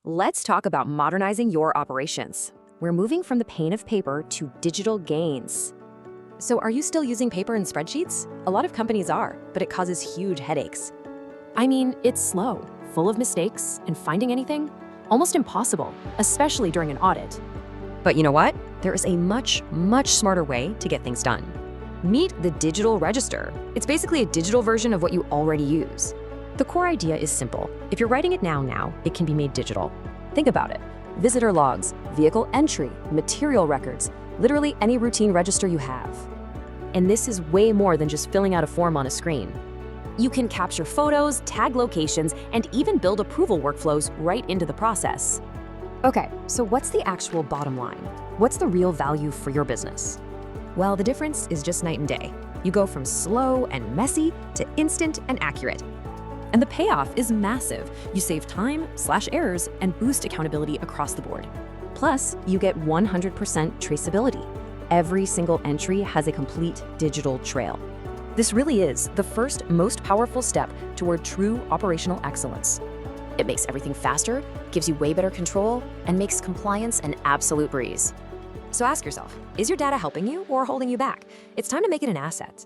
Let's talk about modernizing your operations. We're moving from the pain of paper to digital gains. So are you still using paper and spreadsheets? A lot of companies are, but it causes huge headaches. I mean, it's slow, full of mistakes, and finding anything? Almost impossible, especially during an audit. But you know what? There is a much smarter way to get things done. Meet the digital register. It's basically a digital version of what you already use. The core idea is simple. If you're writing it now, it can be made digital. Think about it. Visitor logs, vehicle entry, material records, literally any routine register you have. And this is way more than just filling out a form on a screen. You can capture photos, tag locations, and even build approval workflows right into the process. Okay, so what's the actual bottom line? What's the real value for your business? Well, the difference is just night and day. You go from slow and messy to instant and accurate. And the payoff is massive. You save time/errors and boost accountability across the board. Plus, you get 100% traceability. Every single entry has a complete digital trail. This really is the first, most powerful step toward true operational excellence. It makes everything faster, gives you way better control, and makes compliance an absolute breeze. So ask yourself, is your data helping you or holding you back? It's time to make it an asset.